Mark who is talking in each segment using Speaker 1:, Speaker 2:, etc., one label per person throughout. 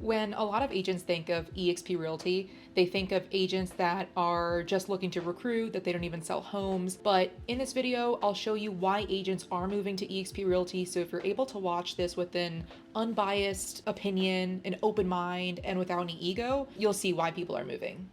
Speaker 1: When a lot of agents think of Exp Realty, they think of agents that are just looking to recruit, that they don't even sell homes. But in this video, I'll show you why agents are moving to Exp Realty. So if you're able to watch this with an unbiased opinion, an open mind, and without any ego, you'll see why people are moving.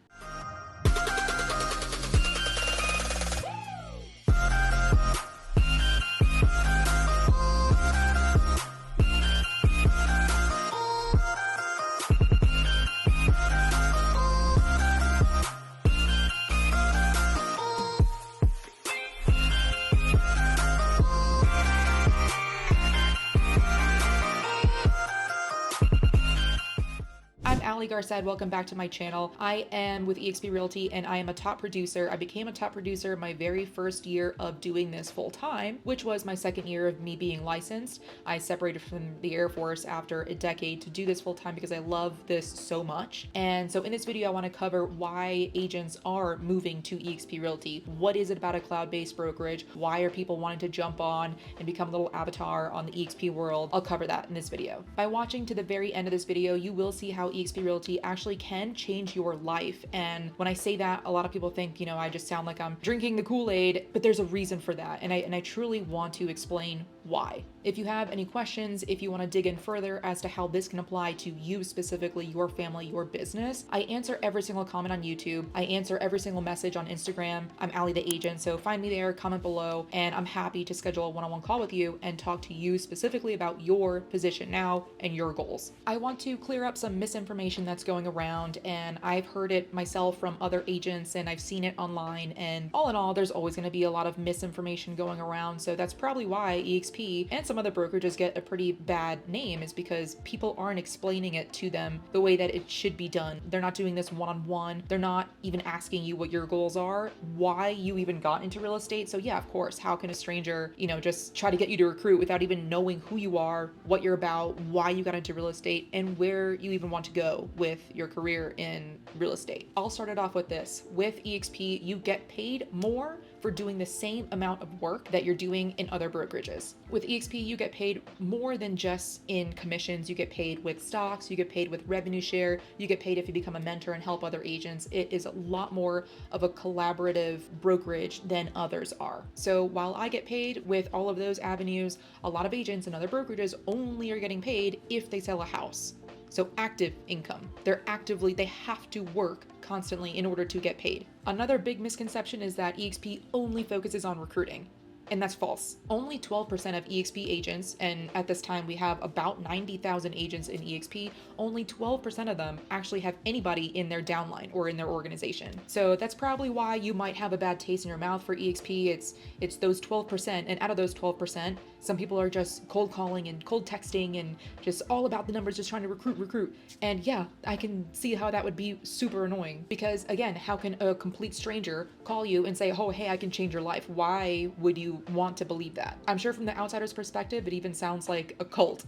Speaker 1: Ali Garced, welcome back to my channel. I am with Exp Realty and I am a top producer. I became a top producer my very first year of doing this full time, which was my second year of me being licensed. I separated from the Air Force after a decade to do this full time because I love this so much. And so in this video, I want to cover why agents are moving to Exp Realty. What is it about a cloud-based brokerage? Why are people wanting to jump on and become a little avatar on the Exp world? I'll cover that in this video. By watching to the very end of this video, you will see how Exp Realty actually can change your life. And when I say that, a lot of people think, I just sound like I'm drinking the Kool-Aid, but there's a reason for that. And I truly want to explain why. If you have any questions, if you want to dig in further as to how this can apply to you specifically, your family, your business, I answer every single comment on YouTube. I answer every single message on Instagram. I'm Ali the Agent, so find me there, comment below, and I'm happy to schedule a one-on-one call with you and talk to you specifically about your position now and your goals. I want to clear up some misinformation that's going around, and I've heard it myself from other agents and I've seen it online, and all in all, there's always going to be a lot of misinformation going around. So that's probably why EXP and some other brokerages get a pretty bad name, is because people aren't explaining it to them the way that it should be done. They're not doing this one-on-one. They're not even asking you what your goals are, why you even got into real estate. So yeah, of course, how can a stranger, just try to get you to recruit without even knowing who you are, what you're about, why you got into real estate, and where you even want to go with your career in real estate. I'll start it off with this. With EXP, you get paid more for doing the same amount of work that you're doing in other brokerages. With EXP, you get paid more than just in commissions. You get paid with stocks, you get paid with revenue share, you get paid if you become a mentor and help other agents. It is a lot more of a collaborative brokerage than others are. So while I get paid with all of those avenues, a lot of agents and other brokerages only are getting paid if they sell a house. So active income. They have to work constantly in order to get paid. Another big misconception is that EXP only focuses on recruiting. And that's false. Only 12% of EXP agents, and at this time we have about 90,000 agents in EXP, only 12% of them actually have anybody in their downline or in their organization. So that's probably why you might have a bad taste in your mouth for EXP. It's those 12%, and out of those 12%, some people are just cold calling and cold texting and just all about the numbers, just trying to recruit. And yeah, I can see how that would be super annoying, because again, how can a complete stranger call you and say, oh, hey, I can change your life? Why would you want to believe that? I'm sure from the outsider's perspective, it even sounds like a cult,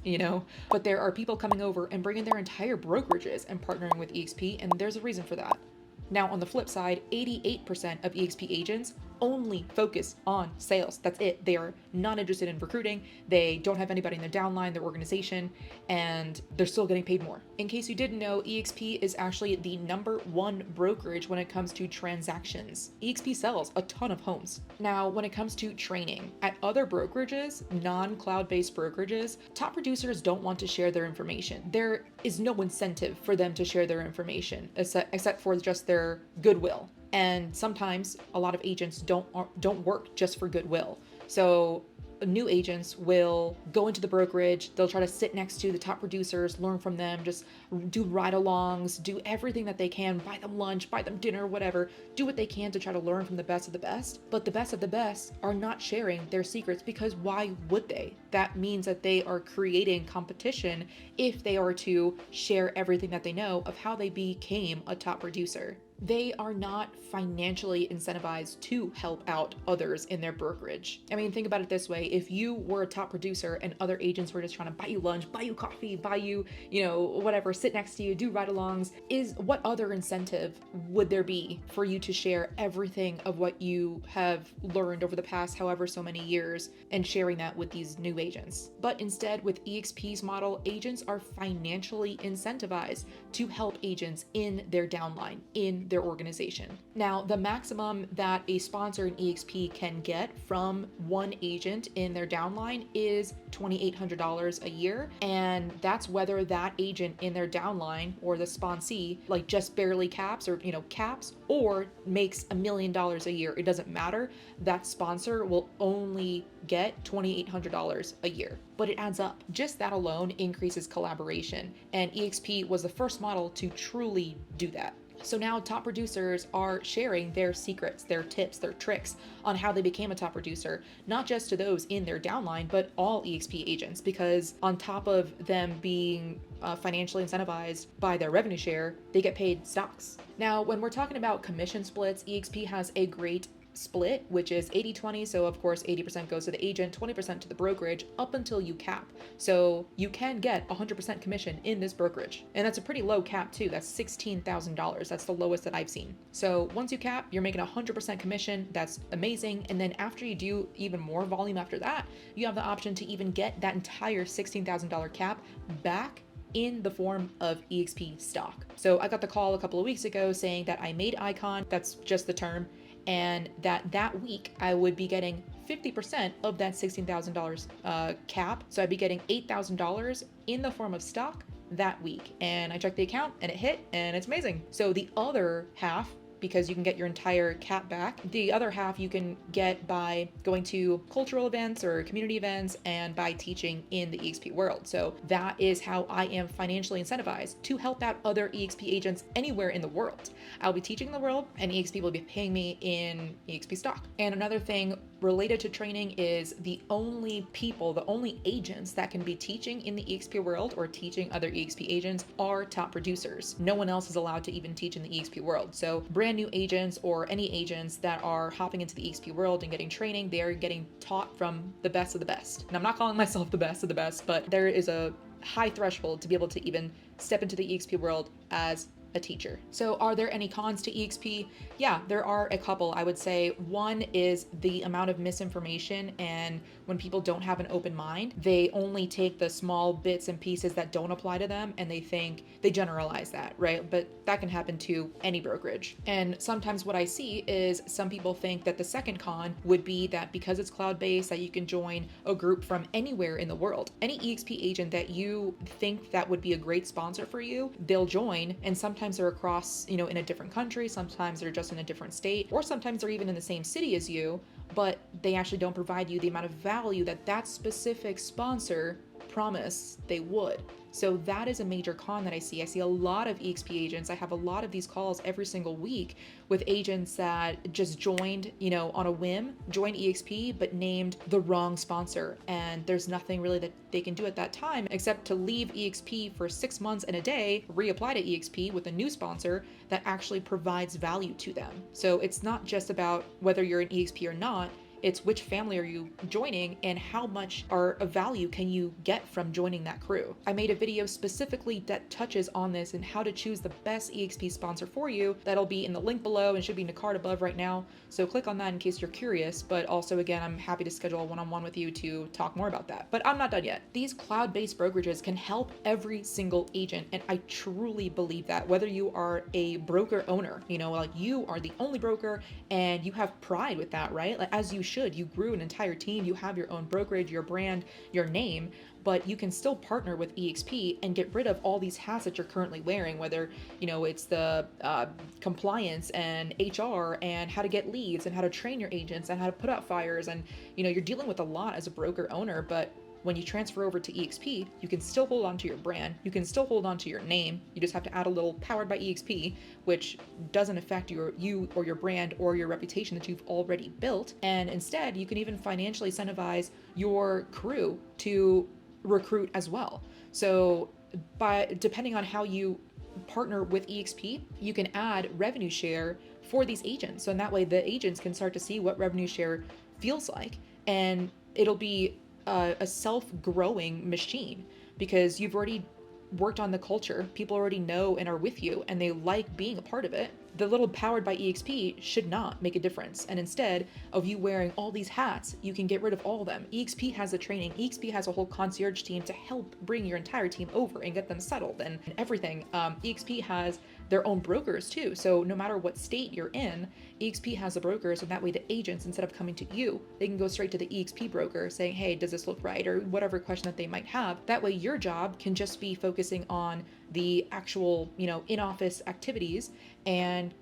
Speaker 1: but there are people coming over and bringing their entire brokerages and partnering with EXP, and there's a reason for that. Now, on the flip side, 88% of EXP agents only focus on sales. That's it. They are not interested in recruiting. They don't have anybody in their downline, their organization, and they're still getting paid more. In case you didn't know, EXP is actually the #1 brokerage when it comes to transactions. EXP sells a ton of homes. Now, when it comes to training, at other brokerages, non-cloud-based brokerages, top producers don't want to share their information. There is no incentive for them to share their information, except for just their goodwill. And sometimes a lot of agents don't work just for goodwill. So new agents will go into the brokerage, they'll try to sit next to the top producers, learn from them, just do ride-alongs, do everything that they can, buy them lunch, buy them dinner, whatever, do what they can to try to learn from the best of the best. But the best of the best are not sharing their secrets, because why would they? That means that they are creating competition if they are to share everything that they know of how they became a top producer. they are not financially incentivized to help out others in their brokerage. I mean, think about it this way. If you were a top producer and other agents were just trying to buy you lunch, buy you coffee, buy you, whatever, sit next to you, do ride-alongs, what other incentive would there be for you to share everything of what you have learned over the past however so many years and sharing that with these new agents? But instead, with EXP's model, agents are financially incentivized to help agents in their downline, in their organization. Now, the maximum that a sponsor in EXP can get from one agent in their downline is $2,800 a year. And that's whether that agent in their downline or the sponsee like just barely caps or makes $1 million a year. It doesn't matter. That sponsor will only get $2,800 a year. But it adds up. Just that alone increases collaboration. And EXP was the first model to truly do that. So now top producers are sharing their secrets, their tips, their tricks on how they became a top producer, not just to those in their downline, but all EXP agents, because on top of them being financially incentivized by their revenue share, they get paid stocks. Now, when we're talking about commission splits, EXP has a great split, which is 80-20. So of course, 80% goes to the agent, 20% to the brokerage up until you cap. So you can get 100% commission in this brokerage. And that's a pretty low cap too. That's $16,000. That's the lowest that I've seen. So once you cap, you're making 100% commission. That's amazing. And then after you do even more volume after that, you have the option to even get that entire $16,000 cap back in the form of EXP stock. So I got the call a couple of weeks ago saying that I made Icon, that's just the term, and that week I would be getting 50% of that $16,000 cap. So I'd be getting $8,000 in the form of stock that week. And I checked the account and it hit, and it's amazing. So the other half, because you can get your entire cap back, the other half you can get by going to cultural events or community events and by teaching in the EXP world. So that is how I am financially incentivized to help out other EXP agents anywhere in the world. I'll be teaching in the world and EXP will be paying me in EXP stock. And another thing related to training is the only agents that can be teaching in the EXP world or teaching other EXP agents are top producers. No one else is allowed to even teach in the EXP world. So brand new agents or any agents that are hopping into the EXP world and getting training, they are getting taught from the best of the best. And I'm not calling myself the best of the best, but there is a high threshold to be able to even step into the EXP world as a teacher. So are there any cons to EXP? Yeah, there are a couple. I would say one is the amount of misinformation, and when people don't have an open mind, they only take the small bits and pieces that don't apply to them and they generalize that, right? But that can happen to any brokerage. And sometimes what I see is some people think that the second con would be that because it's cloud-based, that you can join a group from anywhere in the world. Any EXP agent that you think that would be a great sponsor for you, they'll join, and sometimes they're across, in a different country, sometimes they're just in a different state, or sometimes they're even in the same city as you, but they actually don't provide you the amount of value that that specific sponsor promised they would. So that is a major con that I see. I see a lot of EXP agents. I have a lot of these calls every single week with agents that just joined, on a whim, joined EXP, but named the wrong sponsor. And there's nothing really that they can do at that time except to leave EXP for 6 months and a day, reapply to EXP with a new sponsor that actually provides value to them. So it's not just about whether you're an EXP or not. It's which family are you joining and how much of value can you get from joining that crew. I made a video specifically that touches on this and how to choose the best EXP sponsor for you. That'll be in the link below and should be in the card above right now. So click on that in case you're curious. But also, again, I'm happy to schedule a one-on-one with you to talk more about that. But I'm not done yet. These cloud-based brokerages can help every single agent. And I truly believe that, whether you are a broker owner, like you are the only broker and you have pride with that, right? Like, as you should. You grew an entire team, you have your own brokerage, your brand, your name, but you can still partner with EXP and get rid of all these hats that you're currently wearing, whether, it's the compliance and HR and how to get leads and how to train your agents and how to put out fires. And, you're dealing with a lot as a broker owner, but when you transfer over to EXP, you can still hold on to your brand. You can still hold on to your name. You just have to add a little powered by EXP, which doesn't affect you or your brand or your reputation that you've already built. And instead, you can even financially incentivize your crew to recruit as well. So depending on how you partner with EXP, you can add revenue share for these agents. So in that way, the agents can start to see what revenue share feels like. And it'll be a self-growing machine because you've already worked on the culture. People already know and are with you, and they like being a part of it. The little powered by EXP should not make a difference. And instead of you wearing all these hats, you can get rid of all of them. EXP has the training. EXP has a whole concierge team to help bring your entire team over and get them settled and everything. EXP has their own brokers too. So no matter what state you're in, EXP has a broker. So that way the agents, instead of coming to you, they can go straight to the EXP broker saying, hey, does this look right? Or whatever question that they might have. That way your job can just be focusing on the actual, in-office activities and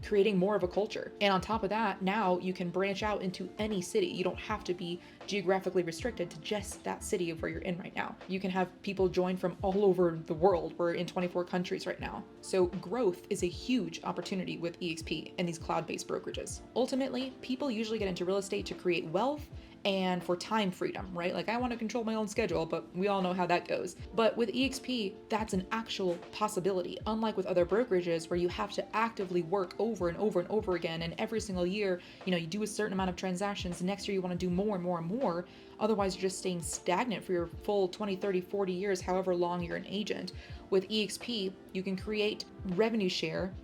Speaker 1: creating more of a culture. And on top of that, now you can branch out into any city. You don't have to be geographically restricted to just that city of where you're in right now. You can have people join from all over the world. We're in 24 countries right now. So growth is a huge opportunity with EXP and these cloud-based brokerages. Ultimately, people usually get into real estate to create wealth and for time freedom, right? Like I want to control my own schedule, but we all know how that goes. But with EXP, that's an actual possibility. Unlike with other brokerages where you have to actively work over and over and over again. And every single year, you do a certain amount of transactions. Next year, you want to do more and more and more. Otherwise, you're just staying stagnant for your full 20, 30, 40 years, however long you're an agent. With EXP, you can create revenue share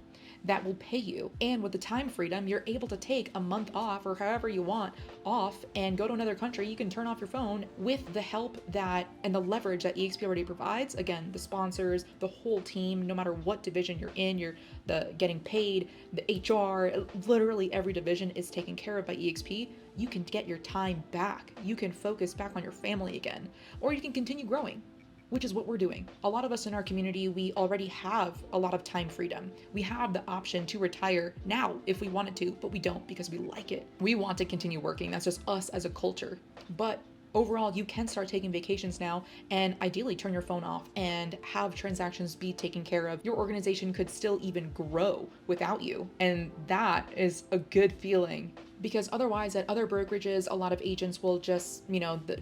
Speaker 1: that will pay you. And with the time freedom, you're able to take a month off or however you want off and go to another country. You can turn off your phone with the help that and the leverage that EXP already provides. Again, the sponsors, the whole team, no matter what division you're in, you're the getting paid, the HR, literally every division is taken care of by EXP. You can get your time back. You can focus back on your family again, or you can continue growing, which is what we're doing. A lot of us in our community, we already have a lot of time freedom. We have the option to retire now if we wanted to, but we don't because we like it. We want to continue working. That's just us as a culture. But overall, you can start taking vacations now and ideally turn your phone off and have transactions be taken care of. Your organization could still even grow without you. And that is a good feeling. Because otherwise at other brokerages, a lot of agents will just,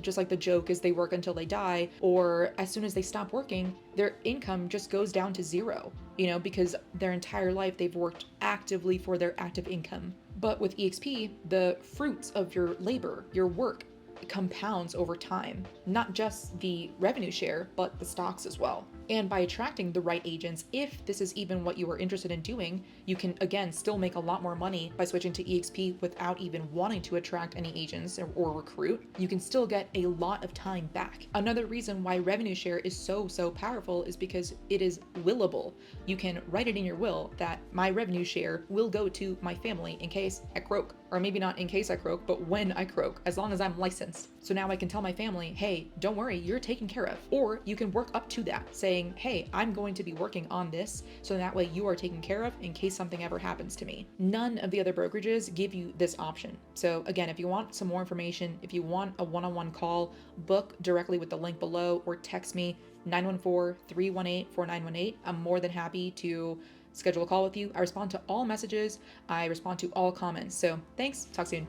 Speaker 1: just like the joke is they work until they die, or as soon as they stop working, their income just goes down to zero, because their entire life they've worked actively for their active income. But with EXP, the fruits of your labor, your work, compounds over time, not just the revenue share, but the stocks as well. And by attracting the right agents, if this is even what you are interested in doing, you can again still make a lot more money by switching to EXP without even wanting to attract any agents or recruit. You can still get a lot of time back. Another reason why revenue share is so powerful is because it is willable. You can write it in your will that my revenue share will go to my family in case I croak. Or maybe not in case I croak, but when I croak, as long as I'm licensed. So now I can tell my family, hey, don't worry, you're taken care of. Or you can work up to that, saying, hey, I'm going to be working on this, so that way you are taken care of in case something ever happens to me. None of the other brokerages give you this option. So again, if you want some more information, if you want a one-on-one call, book directly with the link below or text me 914-318-4918. I'm more than happy to schedule a call with you. I respond to all messages. I respond to all comments. So thanks. Talk soon.